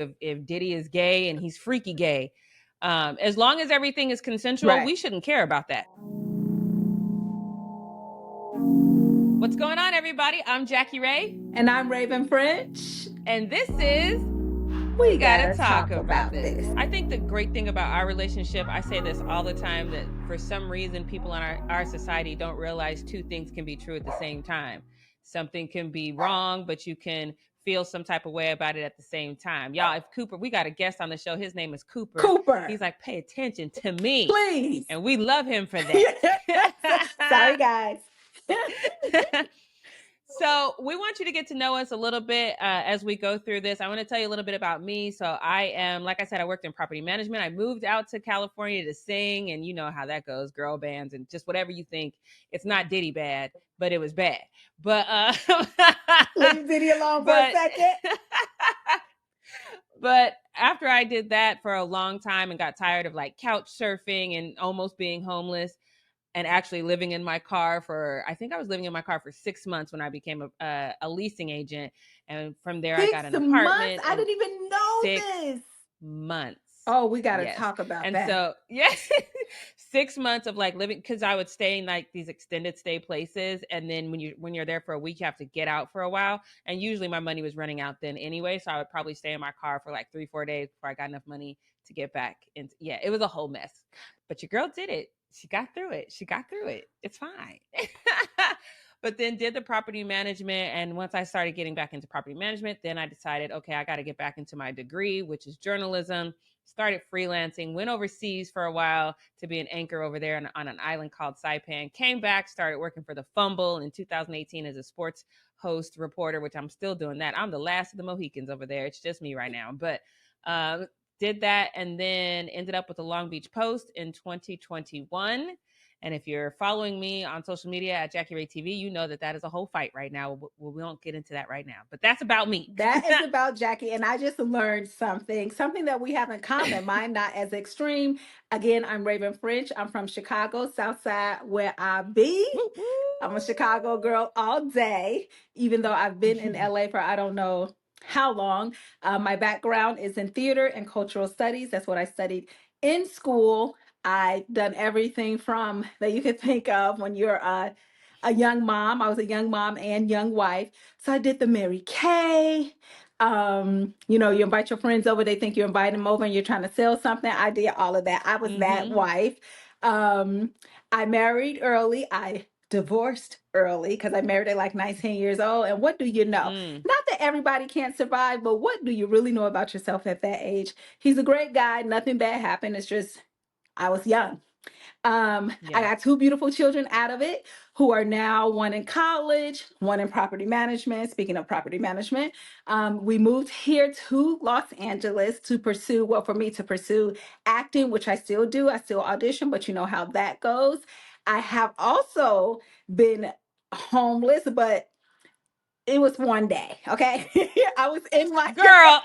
if Diddy is gay and he's freaky gay. As long as everything is consensual, Right. we shouldn't care about that. What's going on, everybody? I'm Jackie Rae. And I'm Raiven French. And this is We gotta talk about this. I think the great thing about our relationship, I say this all the time, that for some reason people in our society don't realize two things can be true at the same time. Something can be wrong, but you can feel some type of way about it at the same time. Y'all, if Cooper, we got a guest on the show. His name is Cooper. He's like, pay attention to me. Please. And we love him for that. Sorry, guys. So we want you to get to know us a little bit as we go through this. I want to tell you a little bit about me. So I am, like I said, I worked in property management. I moved out to California to sing, and you know how that goes, girl bands and just whatever you think. It's not Diddy bad, but it was bad. But leave Diddy alone for a second. But after I did that for a long time and got tired of like couch surfing and almost being homeless, and actually living in my car I think I was living in my car for 6 months when I became a leasing agent. And from there, I got an apartment. I didn't even know 6 this. months. Oh, we got to talk about that. And so, yes, 6 months of like living, because I would stay in like these extended stay places. And then when you're there for a week, you have to get out for a while. And usually my money was running out then anyway. So I would probably stay in my car for like 3-4 days before I got enough money to get back. And yeah, it was a whole mess. But your girl did it. She got through it. It's fine. But then did the property management. And once I started getting back into property management, then I decided, okay, I got to get back into my degree, which is journalism. Started freelancing, went overseas for a while to be an anchor over there on an island called Saipan. Came back, started working for The Fumble in 2018 as a sports host reporter, which I'm still doing that. I'm the last of the Mohicans over there. It's just me right now. But did that and then ended up with the Long Beach Post in 2021. And if you're following me on social media at Jackie Rae TV, you know that is a whole fight right now. We won't get into that right now, but that's about me. That is about Jackie. And I just learned something that we have in common. Mine not as extreme. Again, I'm Raiven French. I'm from Chicago, South Side, where I be. I'm a Chicago girl all day, even though I've been in LA for I don't know how long. My background is in theater and cultural studies. That's what I studied in school. I've done everything from that you could think of when you're a young mom. I was a young mom and young wife. So I did the Mary Kay. You invite your friends over, they think you're inviting them over and you're trying to sell something. I did all of that. I was that wife. I married early. I divorced early because I married at like 19 years old. And what do you know? Not that everybody can't survive, but what do you really know about yourself at that age? He's a great guy. Nothing bad happened. It's just I was young. I got 2 beautiful children out of it who are now one in college, one in property management. Speaking of property management, we moved here to Los Angeles to pursue acting, which I still do. I still audition, but you know how that goes. I have also been homeless, but it was one day. Okay. I was in my girl.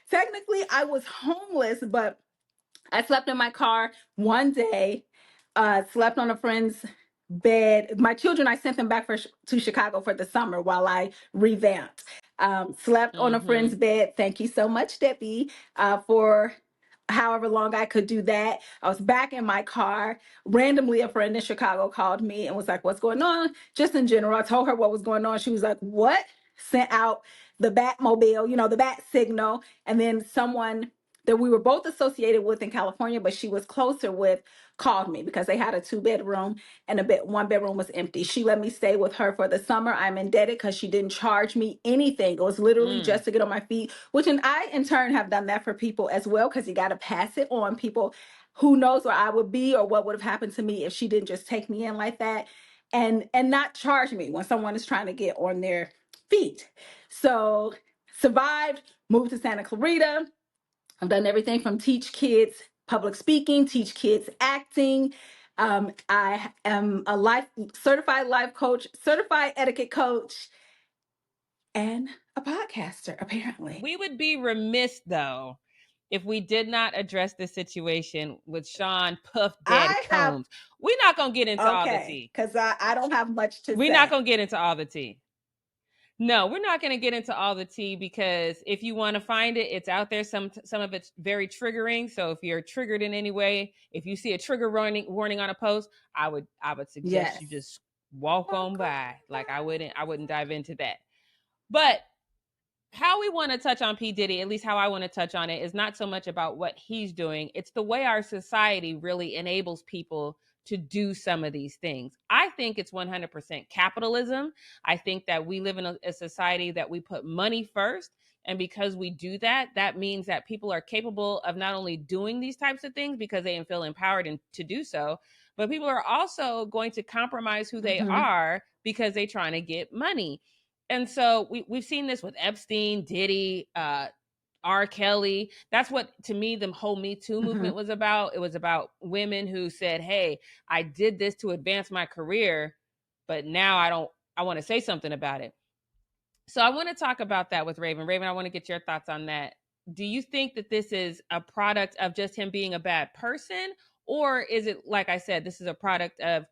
Technically, I was homeless, but I slept in my car one day, slept on a friend's bed. My children, I sent them back to Chicago for the summer while I revamped. Slept on a friend's bed. Thank you so much, Debbie, for however long I could do that. I was back in my car. Randomly, a friend in Chicago called me and was like, what's going on? Just in general, I told her what was going on. She was like, what? Sent out the Batmobile, the bat signal. And then someone that we were both associated with in California, but she was closer with, called me because they had a 2-bedroom and one bedroom was empty. She let me stay with her for the summer. I'm indebted because she didn't charge me anything. It was literally just to get on my feet, I in turn have done that for people as well, because you got to pass it on. People, who knows where I would be or what would have happened to me if she didn't just take me in like that and not charge me when someone is trying to get on their feet. So survived, moved to Santa Clarita. I've done everything from teach kids public speaking, teach kids acting. I am a certified life coach, certified etiquette coach, and a podcaster, apparently. We would be remiss, though, if we did not address the situation with Sean Puff Daddy Combs. We're not going to get into all the tea. Because I don't have much to say. We're not going to get into all the tea. No, we're not going to get into all the tea because if you want to find it, it's out there. Some of it's very triggering. So if you're triggered in any way, if you see a trigger warning on a post, I would suggest Yes. you just walk on Welcome. by. Like I wouldn't dive into that. But how we want to touch on P. Diddy, at least how I want to touch on it, is not so much about what he's doing. It's the way our society really enables people to do some of these things. I think it's 100% capitalism. I think that we live in a society that we put money first. And because we do that, that means that people are capable of not only doing these types of things because they feel empowered to do so, but people are also going to compromise who they Hmm. are because they're trying to get money. And so we've seen this with Epstein, Diddy, R. Kelly. That's what, to me, the whole Me Too Hmm. movement was about. It was about women who said, "Hey, I did this to advance my career, but now I don't. I want to say something about it." So I want to talk about that with Raven. Raven, I want to get your thoughts on that. Do you think that this is a product of just him being a bad person, or is it, like I said, this is a product of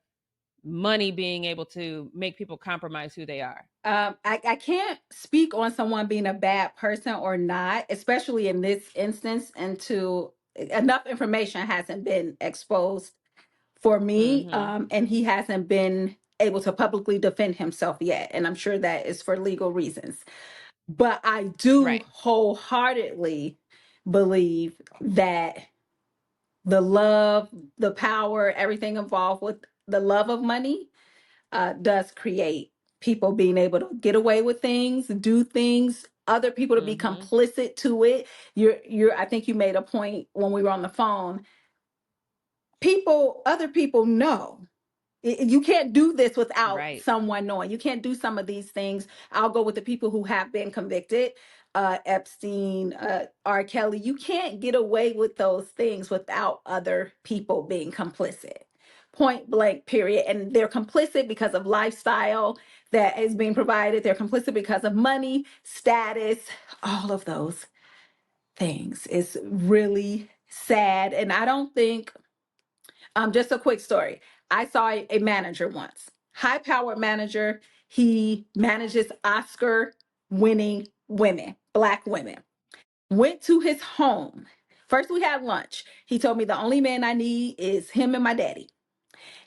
money being able to make people compromise who they are? I can't speak on someone being a bad person or not, especially in this instance, until enough information hasn't been exposed for me, Mm-hmm. and he hasn't been able to publicly defend himself yet. And I'm sure that is for legal reasons. But I do Right. wholeheartedly believe that the love, the power, everything involved with the love of money does create people being able to get away with things, do things, other people to be Mm-hmm. complicit to it. I think you made a point when we were on the phone. Other people know. You can't do this without Right. someone knowing. You can't do some of these things. I'll go with the people who have been convicted. Epstein, R. Kelly. You can't get away with those things without other people being complicit. Point blank, period. And they're complicit because of lifestyle that is being provided. They're complicit because of money, status, all of those things. It's really sad. And I don't think just a quick story. I saw a manager once, high powered manager. He manages Oscar winning women, Black women. Went to his home. First, we had lunch. He told me the only man I need is him and my daddy.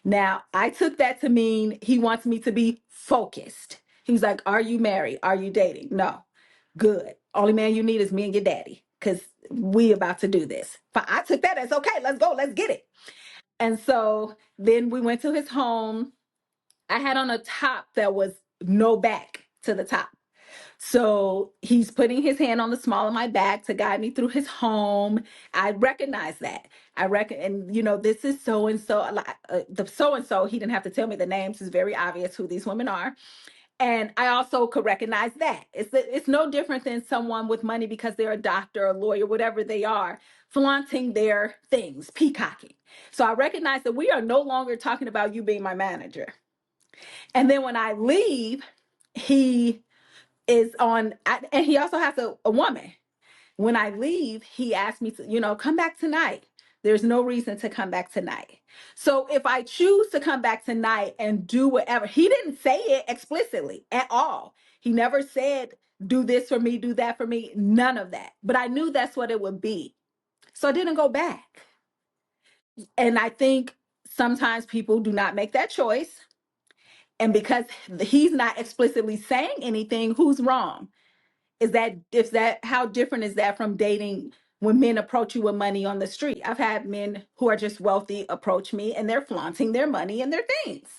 Now, I took that to mean he wants me to be focused. He was like, "Are you married? Are you dating?" No. Good. Only man you need is me and your daddy because we about to do this. But I took that as okay, let's go, let's get it. And so then we went to his home. I had on a top that was no back to the top. So he's putting his hand on the small of my back to guide me through his home. I recognize that. I reckon, and this is so and so. The so and so, he didn't have to tell me the names. It's very obvious who these women are. And I also could recognize that. It's no different than someone with money because they're a doctor, a lawyer, whatever they are, flaunting their things, peacocking. So I recognize that we are no longer talking about you being my manager. And then when I leave, he is and he also has a woman. When I leave, he asked me to, come back tonight. There's no reason to come back tonight. So if I choose to come back tonight and do whatever, he didn't say it explicitly at all. He never said, do this for me, do that for me, none of that. But I knew that's what it would be. So I didn't go back. And I think sometimes people do not make that choice. And because he's not explicitly saying anything, who's wrong? Is that how different is that from dating when men approach you with money on the street? I've had men who are just wealthy approach me and they're flaunting their money and their things.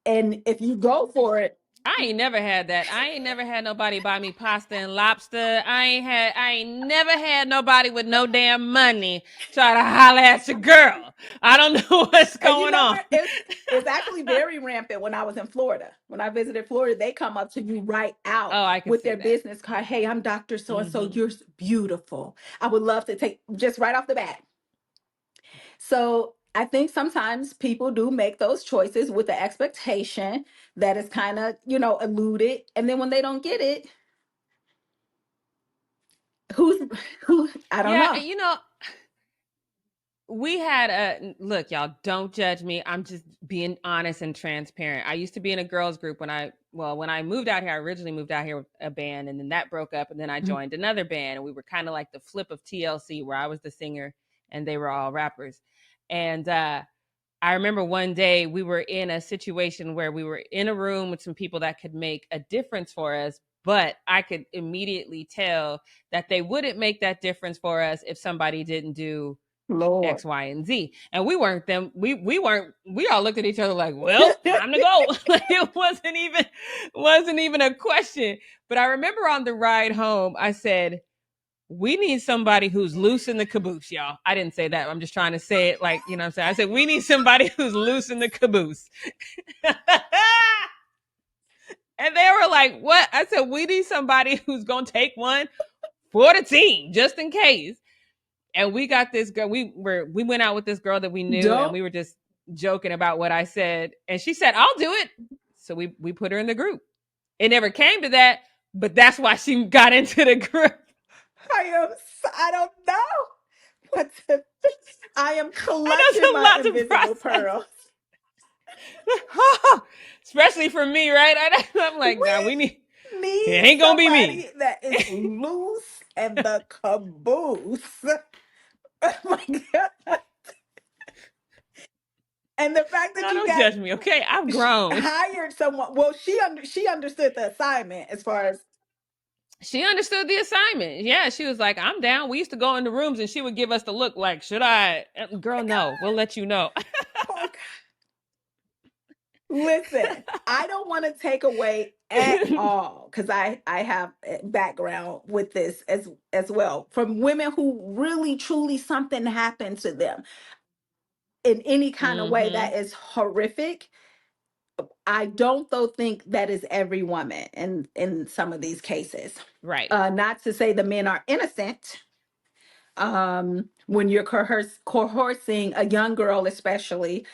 And if you go for it, I ain't never had that. I ain't never had nobody buy me pasta and lobster. I ain't never had nobody with no damn money try to holler at your girl. I don't know what's and you going know on. where it's actually very rampant when I was in Florida. When I visited Florida, they come up to you right out Oh, I can with see their that. business card. Hey, I'm Dr. So and so. Mm-hmm. You're beautiful. I would love to take just right off the bat. So I think sometimes people do make those choices with the expectation that is kind of, eluded. And then when they don't get it, who's who? I don't Yeah, know. and we had a look, y'all, don't judge me. I'm just being honest and transparent. I used to be in a girls group when I well, when I moved out here, I originally moved out here with a band, and then that broke up, and then I joined another band, and we were kind of like the flip of TLC, where I was the singer and they were all rappers. And I remember one day we were in a situation where we were in a room with some people that could make a difference for us, but I could immediately tell that they wouldn't make that difference for us if somebody didn't do Lord. X, Y, and Z. And we weren't them. We weren't. We all looked at each other like, "Well, time to go." Like it wasn't even a question. But I remember on the ride home, I said, "We need somebody who's loose in the caboose, y'all." I didn't say that. I'm just trying to say it like, you know what I'm saying? I said, "We need somebody who's loose in the caboose." And they were like, "What?" I said, "We need somebody who's going to take one for the team just in case." And we got this girl. We went out with this girl that we knew, and Don't. we were just joking about what I said. And she said, "I'll do it." So we put her in the group. It never came to that, but that's why she got into the group. I don't know what to. I am I know clutching it's a my lot to invisible process. pearls. Especially for me, right? I'm like, nah, we need, We it need ain't gonna be me. somebody that is loose and the caboose. Oh my God. And the fact that No, you don't got judge me, okay? I've grown. hired someone, well, she understood the assignment as far as, She understood the assignment. Yeah, she was like, "I'm down." We used to go in the rooms and she would give us the look like, "Should I?" oh Girl, my no, we'll let you know. God, oh God. Listen, I don't want to take away at all because I have a background with this as well from women who really truly something happened to them in any kind of way Mm-hmm. that is horrific. I don't though think that is every woman in some of these cases. Right. Not to say the men are innocent. When you're coercing a young girl, especially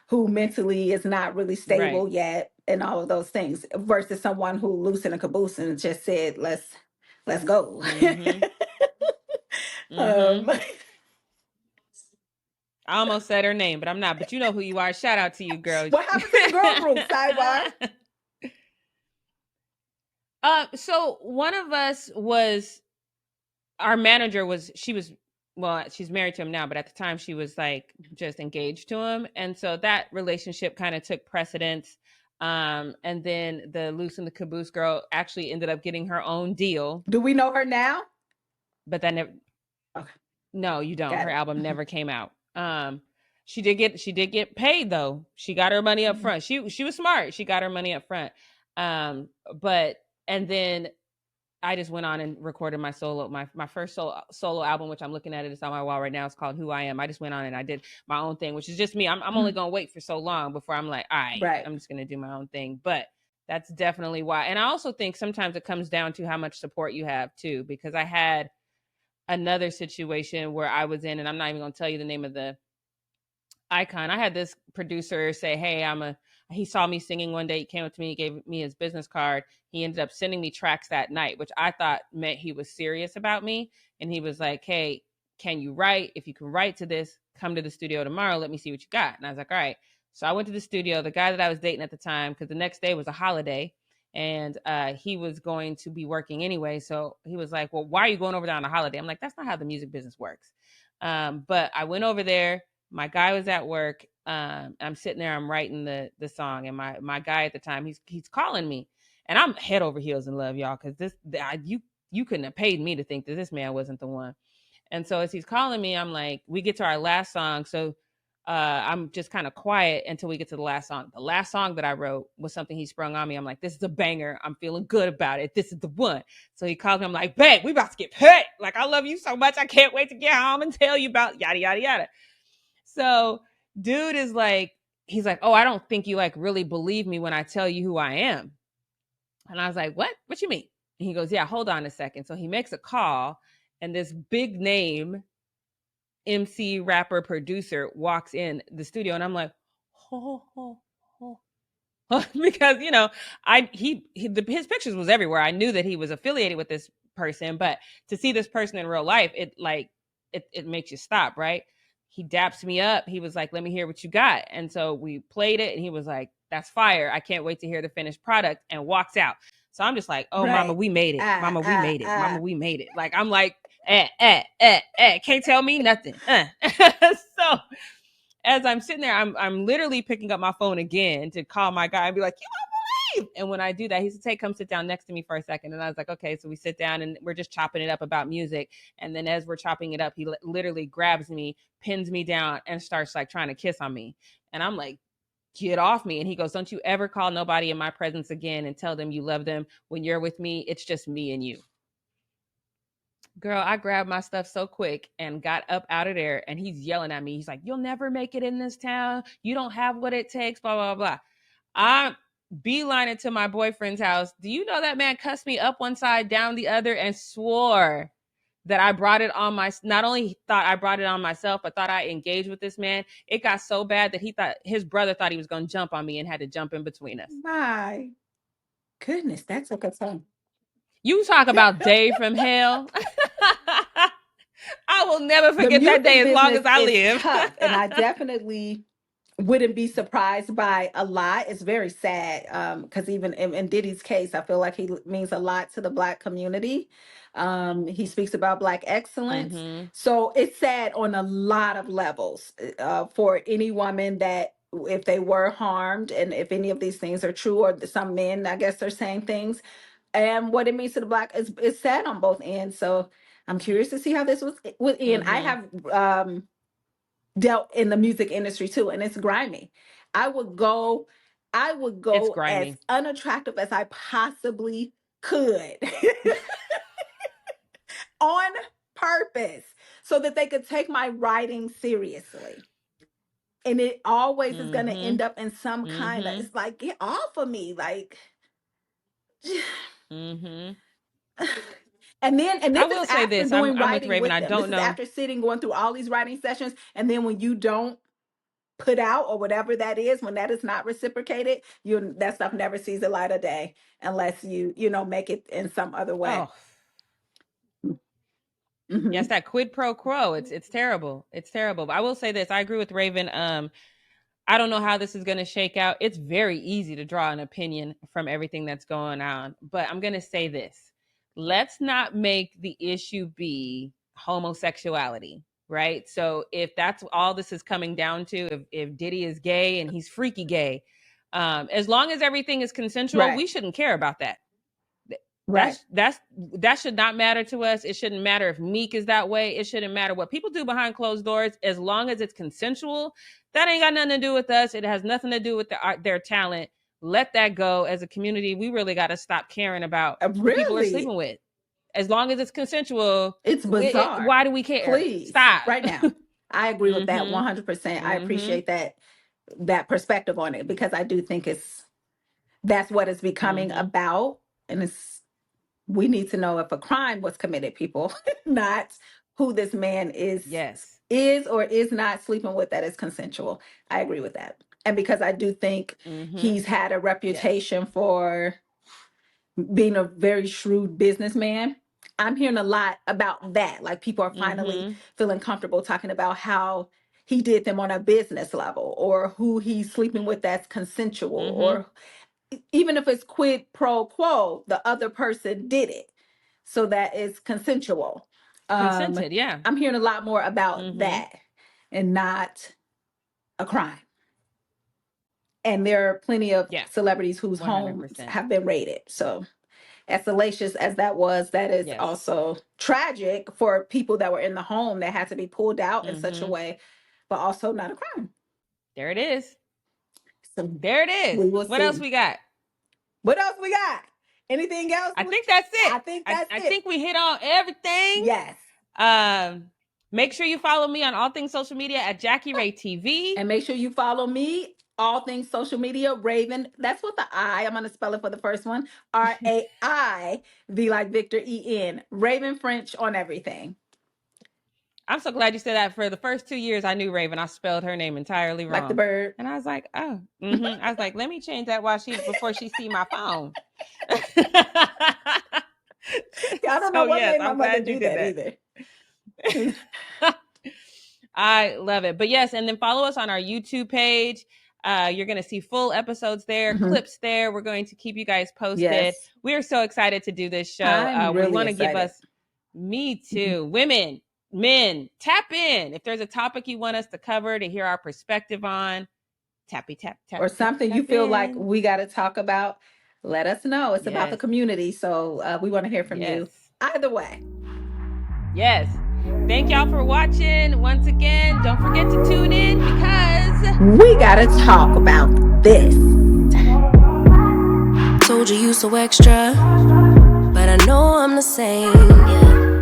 who mentally is not really Right. stable yet, and all of those things, versus someone who loose in a caboose and just said, let's go." Mm-hmm. Mm-hmm. um, I almost said her name, but I'm not. But you know who you are. Shout out to you, girl. what happened to the girl group? Sidebar. So one of us was our manager was she was well, she's married to him now, but at the time she was like just engaged to him. And so that relationship kind of took precedence. And then the loose in the caboose girl actually ended up getting her own deal, Do we know her now? but that never Okay, no, you don't. got Her it. album never came out. She did get paid though. She got her money up front. She was smart. She got her money up front. But and then I just went on and recorded my first solo album, which I'm looking at it. It's on my wall right now. It's called Who I Am. I just went on and I did my own thing, which is just me. I'm only gonna wait for so long before I'm like, all right, Right. I'm just gonna do my own thing. But that's definitely why. And I also think sometimes it comes down to how much support you have too, because I had another situation where I was in, and I'm not even gonna tell you the name of the icon. I had this producer say, "Hey, he saw me singing one day. He came up to me, he gave me his business card. He ended up sending me tracks that night, which I thought meant he was serious about me. And he was like, "Hey, can you write? If you can write to this, come to the studio tomorrow. Let me see what you got." And I was like, "All right." So I went to the studio. The guy that I was dating at the time, because the next day was a holiday, and he was going to be working anyway. So he was like, "Well, why are you going over there on a holiday?" I'm like, "That's not how the music business works." But I went over there. My guy was at work. I'm sitting there. I'm writing the song, and my guy at the time, he's calling me, and I'm head over heels in love, y'all, because you couldn't have paid me to think that this man wasn't the one. And so as he's calling me, I'm like, we get to our last song, so I'm just kind of quiet until we get to the last song. The last song that I wrote was something he sprung on me. I'm like, "This is a banger. I'm feeling good about it. This is the one." So he calls me. I'm like, "Babe, we about to get paid. Like, I love you so much. I can't wait to get home and tell you about yada yada yada." So dude is like, he's like, "Oh, I don't think you like really believe me when I tell you who I am." And I was like, What you mean?" And he goes, "Yeah, hold on a second." So he makes a call, and this big name MC, rapper, producer walks in the studio, and I'm like, "Oh, oh, oh." Because his pictures was everywhere. I knew that he was affiliated with this person, but to see this person in real life, it makes you stop, right? he daps me up. He was like, let me hear what you got. And so we played it and he was like, that's fire. I can't wait to hear the finished product, and walks out. So I'm just like, oh, mama, Right. we made it. Mama, we made it. Mama, Ah. we made it. Like, I'm like, can't tell me nothing. So as I'm sitting there, I'm literally picking up my phone again to call my guy and be like, you won't believe. And when I do that, he said, hey, come sit down next to me for a second. And I was like, okay. So we sit down and we're just chopping it up about music. And then as we're chopping it up, he literally grabs me, pins me down, and starts like trying to kiss on me. And I'm like, get off me. And he goes, don't you ever call nobody in my presence again and tell them you love them. When you're with me, it's just me and you. Girl, I grabbed my stuff so quick and got up out of there. And he's yelling at me. He's like, you'll never make it in this town. You don't have what it takes, blah, blah, blah. I beeline it to my boyfriend's house. Do you know that man cussed me up one side, down the other, and swore that I brought it on my, not only thought I brought it on myself, but thought I engaged with this man. It got so bad that he thought his brother thought he was going to jump on me and had to jump in between us. My goodness, that's a good song. You talk about day from hell. I will never The forget that day music as long business as I is live. tough, and I definitely wouldn't be surprised by a lot. It's very sad because even in Diddy's case, I feel like he means a lot to the Black community. He speaks about Black excellence. Mm-hmm. So it's sad on a lot of levels for any woman that if they were harmed and if any of these things are true, or some men, I guess, are saying things, and what it means to the Black is sad on both ends. So I'm curious to see how this would end. I Mm-hmm. have dealt in the music industry too, and it's grimy. I would go, I would It's go as grimy. unattractive as I possibly could on purpose so that they could take my writing seriously. And it always is going to Mm-hmm. end up in some kind of, Mm-hmm. it's like, get off of me. Like, Mm-hmm. and I this is will say after this. doing I'm with writing Raven. with I them. This don't is know. after sitting, going through all these writing sessions. And then when you don't put out or whatever that is, when that is not reciprocated, you that stuff never sees the light of day unless you make it in some other way. Oh, yes, Hmm. that quid pro quo. It's terrible. It's terrible. But I will say this. I agree with Raven. I don't know how this is going to shake out. It's very easy to draw an opinion from everything that's going on. But I'm going to say this. Let's not make the issue be homosexuality, right? So if that's all this is coming down to, if Diddy is gay and he's freaky gay, as long as everything is consensual, Right, we shouldn't care about that. right. That should not matter to us. It shouldn't matter if Meek is that way. It shouldn't matter what people do behind closed doors, as long as it's consensual. That ain't got nothing to do with us. It has nothing to do with their talent. Let that go. As a community, we really got to stop caring about who people are Really, sleeping with. As long as it's consensual, it's bizarre. why do we care? Please, Stop. right now. I agree with that Mm-hmm. 100%. I Mm-hmm. appreciate that perspective on it because I do think that's what it's becoming Mm-hmm. about. And we need to know if a crime was committed, people, not who this man Yes. is or is not sleeping with that is consensual. I agree with that. And because I do think Mm-hmm. he's had a Yes. reputation for being a very shrewd businessman, I'm hearing a lot about that. Like people are finally Mm-hmm. feeling comfortable talking about how he did them on a business level or who he's sleeping with that's consensual Mm-hmm. or even if it's quid pro quo, the other person did it. So that is consensual. Um, Consented. Yeah. I'm hearing a lot more about Mm-hmm. that and not a crime. And there are plenty of Yeah. celebrities whose homes 100%. have been raided. So as salacious as that was, that is Yes. also tragic for people that were in the home that had to be pulled out in such a Mm-hmm. way, but also not a crime. There it is. So There it is. we will What else see. we got? What else we got? Anything else? I think that's it. I think I, that's I it. think we hit on everything. Yes. Um, Make sure you follow me on all things social media at Jackie Rae TV. And make sure you follow me, all things social media, Raven. That's with the I. I'm going to spell it for the first one. RAIV like Victor EN. Raven French on everything. I'm so glad you said that. For the first 2 years, I knew Raven. I spelled her name entirely Like the wrong, bird. and I was like, oh, I was like, let me change that before she see my phone. I don't know So what yes, made my I'm mother glad you do did that that. either. I love it. But yes, and then follow us on our YouTube page. You're going to see full episodes there, clips there. We're going to keep you guys posted. Yes. We are so excited to do this show. I'm We really want to give excited. us, me too, women, men, tap in. If there's a topic you want us to cover, to hear our perspective on, tap, Or something you feel like in. we got to talk about, let us know. It's about the Yes. community. So we want to hear from you either way. Yes. Thank y'all for watching. Once again, don't forget to tune in because we got to talk about this. Told you so extra, but I know I'm the same. Yeah.